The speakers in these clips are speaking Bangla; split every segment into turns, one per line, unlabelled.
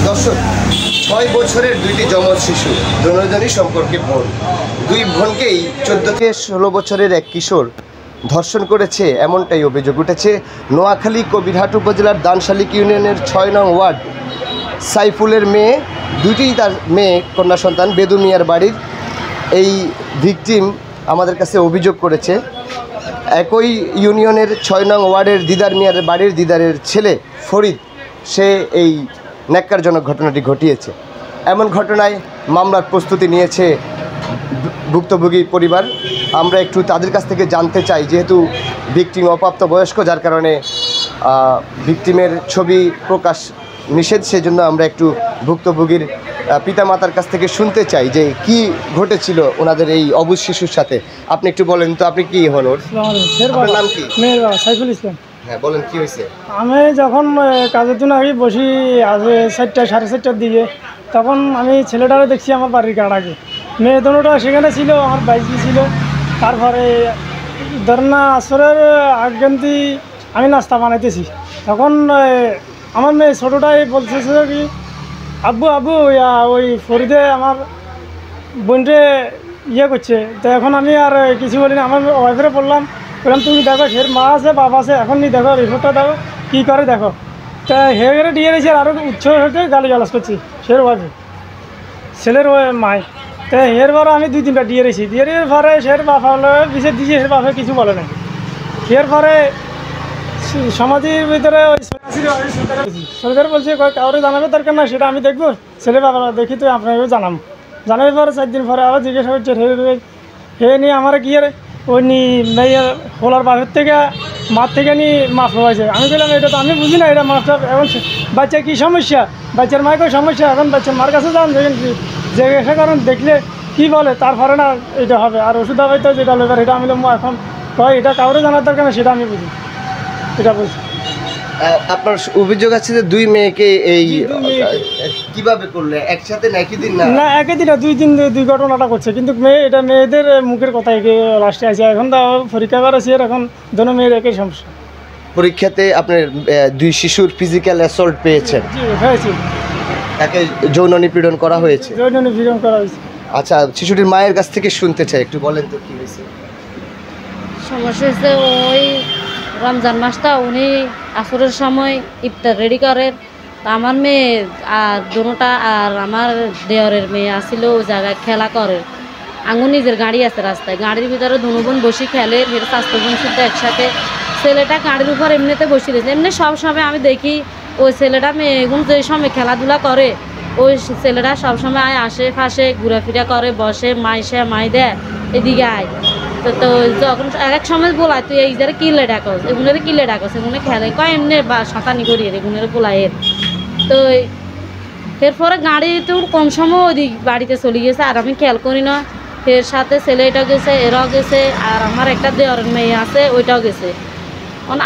দর্শক, 6 বছরের দুইটি যমজ শিশু, দুজনই সম্পর্কে বোন। দুই বোনকেই 14 থেকে 16 বছরের এক কিশোর ধর্ষণ করেছে, এমনটাই অভিযোগ উঠেছে নোয়াখালী কবিরহাট উপজেলার দানশালিক ইউনিয়নের 6 নং ওয়ার্ড সাইফুলের মেয়ে, দুইটি তার মেয়ে কন্যা সন্তান বেদু মিয়ার বাড়ির। এই ভিকটিম আমাদের কাছে অভিযোগ করেছে একই ইউনিয়নের 6 নং ওয়ার্ডের দিদার মিয়ার বাড়ির দিদারের ছেলে ফরিদ, সে এই ন্যাক্কারজনক ঘটনাটি ঘটিয়েছে। এমন ঘটনায় মামলার প্রস্তুতি নিয়েছে ভুক্তভোগী পরিবার। আমরা একটু তাদের কাছ থেকে জানতে চাই, যেহেতু ভিকটিম অপ্রাপ্ত বয়স্ক, যার কারণে ভিকটিমের ছবি প্রকাশ নিষেধ, সেজন্য আমরা একটু ভুক্তভোগীর পিতামাতার কাছ থেকে শুনতে চাই যে কি ঘটেছিল ওনাদের এই অবুঝ শিশুর সাথে। আপনি একটু বলেন তো, আপনি কি হন? ওর নাম কি?
মেয়ের বাবা সাইফুল ইসলাম।
হ্যাঁ, বলেন কি হয়েছে।
আমি যখন কাজের জন্য আগে বসি আগে 4টা 4:30টার দিকে, তখন আমি ছেলেটারে দেখছি আমার বাড়ির কার আগে। মেয়ে দুটোটা সেখানে ছিল, আমার বাইক ছিল। তারপরে ধরেন না আসরের আগেন্তি আমি নাস্তা বানাইতেছি, তখন আমার মেয়ে ছোটোটাই বলতেছে কি, আব্বু আব্বু ওই ফরিদে আমার বোনটে করছে। তো এখন আমি আর কিছু বলি না, আমার ওয়াইফেরে বললাম তুমি দেখো, সের মা আছে বাবা আছে, এখন নি দেখো রিপোর্টটা দেখো কী করে দেখো। তা হে করে দিয়ে রয়েছে, আর আরও উচ্চ হতে গালি গালাজ করছি সের ওয়াইফে, ছেলের মায়। তো এর পরে আমি 2-3টা দিয়ে রয়েছি, দিয়ে পরে সের বাপা বিষয় দিয়েছি, সের বাপে কিছু বলে না। এর পরে সমাজের ভিতরে ওই সরকার বলছে কাউরে জানাবে দরকার না, সেটা আমি দেখবো, ছেলে বাবা দেখি তো আপনাকে জানাবো। জানার পরে 4 দিন পরে আবার জিজ্ঞাসা করছে হে নিয়ে আমার কি ওই নি মেয়ে হোলার বাপের থেকে মার থেকে নি মাফ হয়েছে। আমি বললাম এটা তো আমি বুঝি না, এটা মাফটা এখন বাচ্চার কী সমস্যা, বাচ্চার মায়েরও সমস্যা, এখন বাচ্চার মার কাছে যান দেখেন জিজ্ঞাসা করেন, দেখলে কী বলে তারপরে না এটা হবে। আর ওষুধ হয়তো যেটা লেবার এটা আমি এখন কয় এটা কাউরে জানার দরকার না, সেটা আমি বুঝি, এটা বলছি।
আপনার অভিযোগ আছে যে 2 মেয়েকে এই কিভাবে করলে একসাথে না একই দিন? না
একই দিন, 2 দিন 2 ঘটনাটা করছে, কিন্তু এটা মেয়েদের মুখের কথাই লাস্টে আছে। এখন তো পরীক্ষা করেছি, এখন দোনো মেয়ের একই সমস্যা।
পরীক্ষাতে আপনার 2 শিশুর ফিজিক্যাল অ্যাসল্ট পেয়েছেন?
জি হয়েছে,
তাকে যৌন নিপীড়ন করা হয়েছে।
যৌন নিপীড়ন করা হয়েছে।
আচ্ছা, শিশুটির মায়ের কাছ থেকে শুনতে চাই, একটু বলেন তো কি হয়েছে।
সমস্যা হচ্ছে ওই রমজান মাসটা উনি আসরের সময় ইফতার রেডি করেন। আমার মেয়ে আর দুটা আর আমার দেওরের মেয়ে আসছিল ওই জায়গায় খেলা করে। আঙুর নিজের গাড়ি আছে রাস্তায়, গাড়ির ভিতরে দুনো বোন বসে খেলে, ফের স্বাস্থ্য বোন শুদ্ধ একসাথে। ছেলেটা গাড়ির উপর এমনিতে বসে রয়েছে, এমনি সব সময় আমি দেখি ওই ছেলেটা মেয়েগুন যে সময় খেলাধুলা করে, ওই ছেলেটা সবসময় আশেপাশে ঘোরাফেরা করে, বসে মাইসে মাই দেয় এদিকে আয়। তো যখন এক সময় বলায় তুই এই যারা কিলে ডাকস, এগুলোরে কিলে ডাকস, এগুলো খেলে কয় এমনি বা সাঁতানি করিয়ে এগুলোর বলায়ের। তো এরপরে গাড়ি তো কম সময় ওদিক বাড়িতে চলে গেছে, আর আমি খেয়াল করি না। এর সাথে ছেলেটাও গেছে, এরাও গেছে, আর আমার একটা দেওয়ারের মেয়ে আছে ওইটাও গেছে।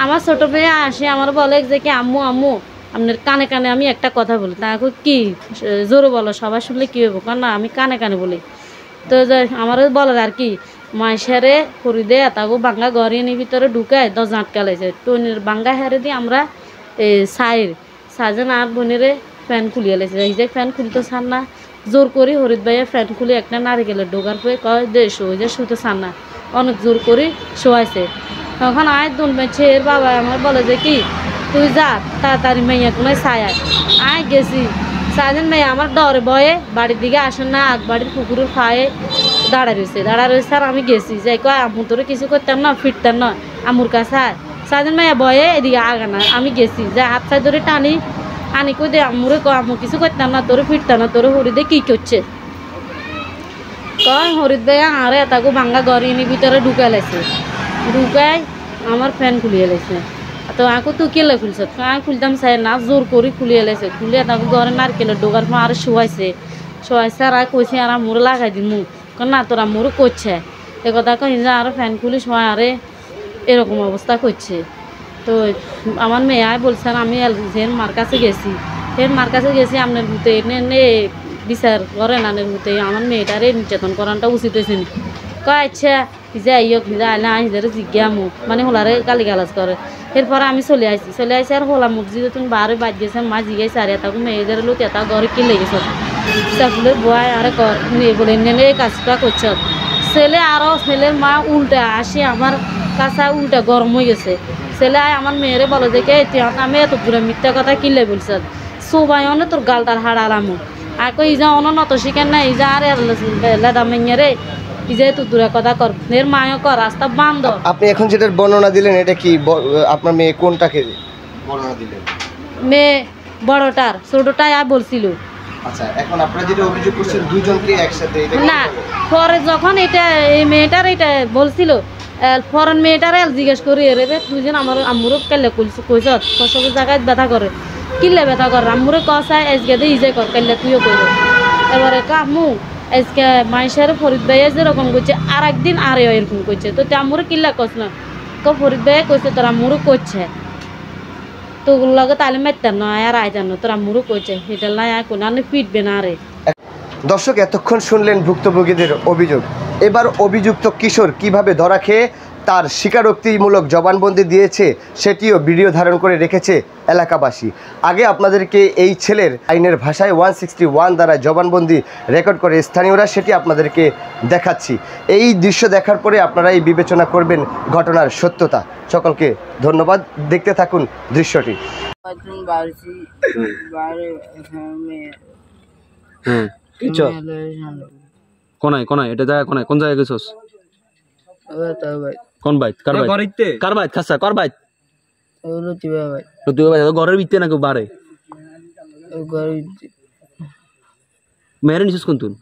আমার ছোটো মেয়ে আসে আমার বলে যে কি আম্মু আম্মু আপনার কানে কানে আমি একটা কথা বলি। তা কি জোরে বলো, সবাই শুনলে কী হইব, কারণ না আমি কানে কানে বলি। তো আমারও বলে আর কি মাইসারে করি দে তাকে বাঙ্গা গড়িয়ে ভিতরে ঢুকায় 10 আটকা লাইছে টনের বাঙ্গা হেরে দিয়ে আমরা সাজেন আর বোনেরে ফ্যান খুলিয়ে লাইছে। এই যে ফ্যান খুলতে চান না, জোর করি হরিদ ভাইয়া ফ্যান খুলে একটা নারিকেলের ডোগার পেয়ে কয় দে শোয় যে শুতে চান না, অনেক জোর করে শোয়াইছে। তখন আয় দুন মেছে এর বাবা আমার বলে যে কি তুই যা তাড়াতাড়ি মেয়ে কোনো ছায় আয় গেছি। সাজেন মেয়ে আমার ডরে বয়ে বাড়ির দিকে আসেন না, আগ বাড়ির পুকুরের খায়ে দাঁড়া রয়েছে। আর আমি গেছি যাই কয় আমু তোরে কিছু করতাম না, ফিরতাম না আমুর কাছে আয়। সাজেন মাইয়া বয়ে এদিকে আগা না, আমি গেছি যা হাত সাই ধরে টানি আনি কই দে আমুরে কয় আমু কিছু করতাম না, তোরে ফিরতাম না, তোরে হরি দে কী করছে কয় হরিদ ভাইয়া আরে তাকে ভাঙ্গা গড়িয়ে ভিতরে ঢুকাই লাইছে, ঢুকাই আমার ফ্যান খুলিয়ে লাইছে। তো আকু তুই কেলে খুলছ, আমি খুলতাম চাই না, জোর করে খুলিয়ে লাইছে। খুলিয়ে তাকে ঘরে নারকেলের ডোগার পর আর শোয়াইছে আর কইছে আর মুড়ে লাগাই দিন মুখ না তোরা মুড়ে করছে এ কথা কই যে আরও ফ্যান খুলি শোয়া আরে এরকম অবস্থা করছে। তো আমার মেয়ে বলছে আমি এর মার কাছে গেছি, আপনার ভূতে এনে বিচার করেন আনের ভূতে আমার মেয়েটারে নির্যাতন করানটা উচিত হয়েছে। কয় আচ্ছা যে আইয়ক আইলে আইসে জিজ্ঞামু মানে হোলারে গালি গালাজ করে। এরপরে আমি চলে আসি আর হোলা মুখ যে তুমি বারে বাদ দিয়েছে মা জিজ্ঞাসা আর এটা মেয়েদের লোক এটা ঘরে কি লেগেছ ফুলের বয় আরে কর নিয়ে বলে নেনে এই কাজটা করছ। ছেলে আরও ছেলের মা উল্টা আসি আমার কাছে উল্টা গরম হয়ে গেছে। ছেলে আয় আমার মেয়েরে বলো যে কে আমি এত দূরে মিথ্যা কথা কিনলে বলছ সবাই অনে তোর গালটার হাড় আলামু আকৌ ইজা অন নত শিখেন না ইজা আর লেদা মেঙে রে ইজা তো দূরে কথা কর নের মায়ও কর রাস্তা বান্ধ।
আপনি এখন যেটার বর্ণনা দিলেন এটা কি আপনার মেয়ে কোনটাকে বর্ণনা দিলেন?
মেয়ে বড়টার ছোটটাই আর বলছিল।
আচ্ছা এখন আপনারা যেটা অভিযোগ করছেন দুজনকে একসাথে
না পরে যখন এটা এই মেয়েটার এটা বলছিল ফরেন মেয়েটার জিজ্ঞেস করি রে দুজন আমার আম্মুরও কেলে কইছ সব জায়গায় ব্যথা করে কিলে ব্যথা কর আম্মুরে কসায় আজকে দিয়ে ইজে কর কেলে তুইও কইল। এবারে কামু আজকে মাইশের ফরিদ ভাইয়া যেরকম করছে আর একদিন আরে এরকম করছে তো আম্মুরে কিল্লা কস না ফরিদ ভাইয়া কইছে তোর আম্মুরও করছে তো লগে তাহলে মারতেন না আর আইতেন না তোর আম্মুরও করছে এটা লাই আর কোনো পিটবে না আরে।
দর্শক এতক্ষণ শুনলেন ভুক্তভোগীদের অভিযোগ। এবার অভিযুক্ত কিশোর কিভাবে ধরা খেয়ে তার স্বীকারোক্তিমূলক জবানবন্দি দিয়েছে সেটিও ভিডিও ধারণ করে রেখেছে এলাকাবাসী। আগে আপনাদেরকে এই ছেলের আইনের ভাষায় 161 দ্বারা জবানবন্দি রেকর্ড করে স্থানীয়রা সেটি আপনাদেরকে দেখাচ্ছি। এই দৃশ্য দেখার পরে আপনারা এই বিবেচনা করবেন ঘটনার সত্যতা। সকলকে ধন্যবাদ, দেখতে থাকুন দৃশ্যটি।
কোনায় কোনায় এটা জায়গা কোনায় কোন জায়গায় গেছস? কোন বাইত কার বাইত কার বাইত খাসা কার বাইত রতিবা বাইত ঘরের ভিতরে নাকি বারে মেরে নিছস কোন তুন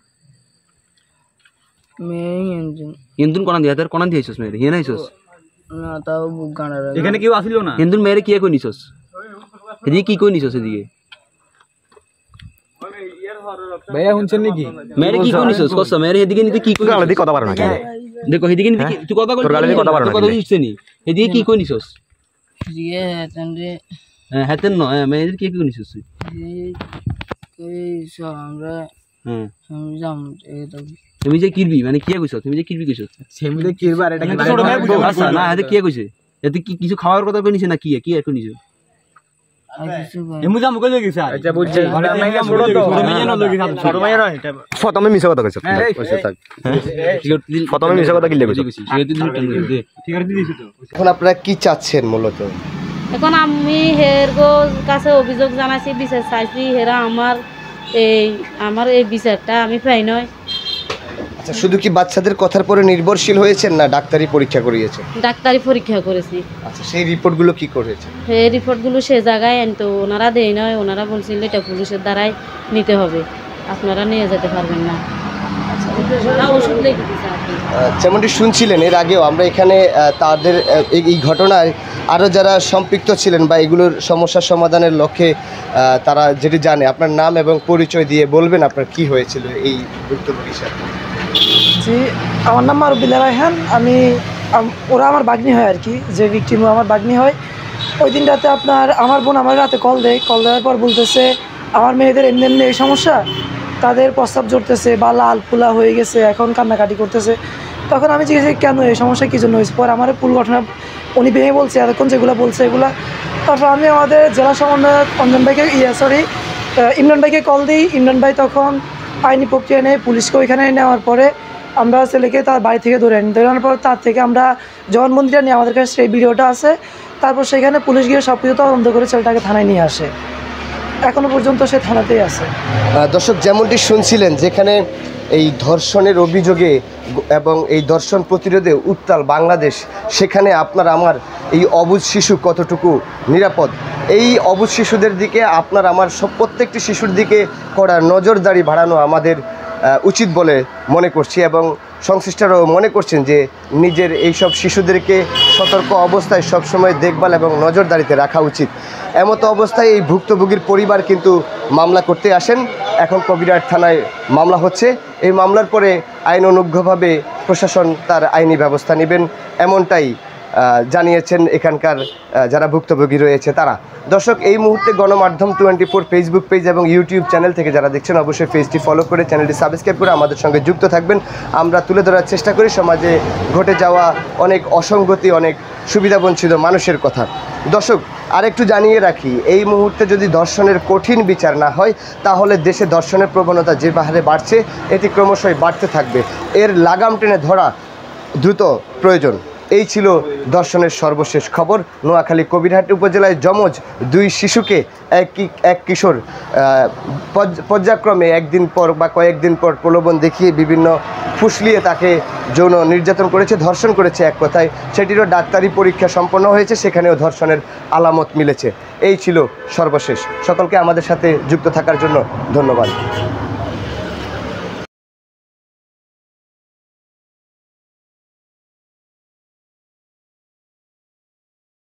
হিন্দুন কোনা দিয়া কোনা দিয়েছস মেরে হিয়া নাইছস না তাও গানা এখানে কেউ আসিল না হিন্দুন মেরে কি কই নিছস এদিকে কি কই নিছস এদিকে ভাইয়া শুনছেন নাকি মেরে কি কই নিছস কস মেরে এদিকে নিতে কি কই গালি কথা পারো না দেখো এদিকে নিতে তুই কথা কই তোর গালি কথা পারো না কথা দিছিস নি এদিকে কি কই নিছস দিয়ে হেতেন রে হেতেন ন মেরে কি কই নিছস এই সব আমরা সমঝাম এটা তুমি যে কিরবি মানে কি কইছ তুমি যে কিরবি কইছ সেমিলে কিরবা আর এটা কি ছোট ভাই বুঝো আচ্ছা না এতে কি কইছে এতে কি কিছু খাওয়ার কথা কই নিছে না কি কি কই নিছে এমু জাম কই লাগি স্যার আচ্ছা বুঝছি মানে মাইয়া ছোট তো ছোট মাইয়া ন লাগি ছোট মাইয়া না এটা প্রথমে মিছা কথা কইছ কইছ থাক প্রথমে মিছা কথা কি লাগি কইছ ঠিক আছে দিছিস তো।
এখন আপনারা কি চাচ্ছেন মূলত?
এখন আমি হের কাছে অভিযোগ জানাইছি বিচার চাইছি হেরা আমার এই বিচারটা আমি পাই নয়।
আচ্ছা শুধু কি বাচ্চাদের কথার পরে নির্ভরশীল হয়েছেন না ডাক্তারি পরীক্ষা করিয়েছেন?
ডাক্তারি পরীক্ষা করেছি।
আচ্ছা সেই রিপোর্টগুলো কি করেছে?
সেই রিপোর্টগুলো সে জায়গায় তো ওনারা দেয় নয়, ওনারা বলছিল এটা পুলিশের দ্বারাই নিতে হবে, আপনারা নিয়ে যেতে পারবেন না। ওষুধ লিখে দিচ্ছে।
যেমনটি শুনছিলেন এর আগেও আমরা এখানে তাদের এই ঘটনায় আরও যারা সম্পৃক্ত ছিলেন বা এগুলোর সমস্যার সমাধানের লক্ষ্যে তারা যেটি জানে, আপনার নাম এবং পরিচয় দিয়ে বলবেন আপনার কি হয়েছিল এই ভুক্তভোগীর সাথে।
জি আমার নাম মারুবিল্লা রায়হান, ওরা আমার বাগ্নি হয় আর কি, যে ভিকটিমও আমার বাগ্নি হয়। ওই দিন রাতে আমার বোন আমার রাতে কল দেওয়ার পর বলতেছে আমার মেয়েদের এমনি এমনি এই সমস্যা, তাদের প্রস্রাব জড়তেছে বা লাল ফুলা হয়ে গেছে, এখন কান্নাকাটি করতেছে। তখন আমি জিজ্ঞেস কেন এই সমস্যা কী জন্য হয়েছে, পরে আমার পুরো ঘটনা উনি ভেঙে বলছে এতক্ষণ যেগুলো বলছে এগুলা। তারপর আমি আমাদের জেলা সমন্বয়ক অঞ্জন ভাইকে ইমরান ভাইকে কল দিই। ইমরান ভাই তখন আইনি প্রক্রিয়া নেয়, পুলিশকে ওইখানে নেওয়ার পরে আমরা ছেলেকে তার বাড়ি থেকে ধরে আনি। ধরানোর পর তার থেকে আমরা জবানবন্দিটা নিয়ে, আমাদের কাছে সেই ভিডিওটা আছে। তারপর সেখানে পুলিশ গিয়ে সব কিছু তদন্ত করে ছেলেটাকে থানায় নিয়ে আসে। এখনো পর্যন্ত সে থানাতেই আছে।
দর্শক যেমনটি শুনছিলেন, যেখানে এই ধর্ষণের অভিযোগে এবং এই ধর্ষণ প্রতিরোধে উত্তাল বাংলাদেশ, সেখানে আপনার আমার এই অবুঝ শিশু কতটুকু নিরাপদ, এই অবুঝ শিশুদের দিকে আপনার আমার প্রত্যেকটি শিশুর দিকে কড়া নজরদারি বাড়ানো আমাদের উচিত বলে মনে করছি এবং সংশ্লিষ্টরাও মনে করছেন যে নিজের এইসব শিশুদেরকে সতর্ক অবস্থায় সবসময় দেখভাল এবং নজরদারিতে রাখা উচিত। এমতো অবস্থায় এই ভুক্তভোগীর পরিবার কিন্তু মামলা করতে আসেন। এখন কবিরহাট থানায় মামলা হচ্ছে। এই মামলার পরে আইন অনুজ্ঞভাবে প্রশাসন তার আইনি ব্যবস্থা নেবেন, এমনটাই জানিয়েছেন এখানকার যারা ভুক্তভোগী রয়েছে তারা। দর্শক, এই মুহূর্তে গণমাধ্যম 24 ফেসবুক পেজ এবং ইউটিউব চ্যানেল থেকে যারা দেখছেন অবশ্যই পেজটি ফলো করে চ্যানেলটি সাবস্ক্রাইব করে আমাদের সঙ্গে যুক্ত থাকবেন। আমরা তুলে ধরার চেষ্টা করি সমাজে ঘটে যাওয়া অনেক অসঙ্গতি, অনেক সুবিধাবঞ্চিত মানুষের কথা। দর্শক, আরেকটু জানিয়ে রাখি, এই মুহূর্তে যদি ধর্ষণের কঠিন বিচার না হয় তাহলে দেশে ধর্ষণের প্রবণতা যে হারে বাড়ছে এটি ক্রমশই বাড়তে থাকবে। এর লাগাম টেনে ধরা দ্রুত প্রয়োজন। এই ছিল ধর্ষণের সর্বশেষ খবর। নোয়াখালী কবিরহাটি উপজেলায় যমজ 2 শিশুকে এক কিশোর পর্যায়ক্রমে একদিন পর বা কয়েকদিন পর প্রলোভন দেখিয়ে বিভিন্ন ফুসলিয়ে তাকে যৌন নির্যাতন করেছে, ধর্ষণ করেছে। এক কথায় সেটিরও ডাক্তারি পরীক্ষা সম্পন্ন হয়েছে, সেখানেও ধর্ষণের আলামত মিলেছে। এই ছিল সর্বশেষ। সকলকে আমাদের সাথে যুক্ত থাকার জন্য ধন্যবাদ।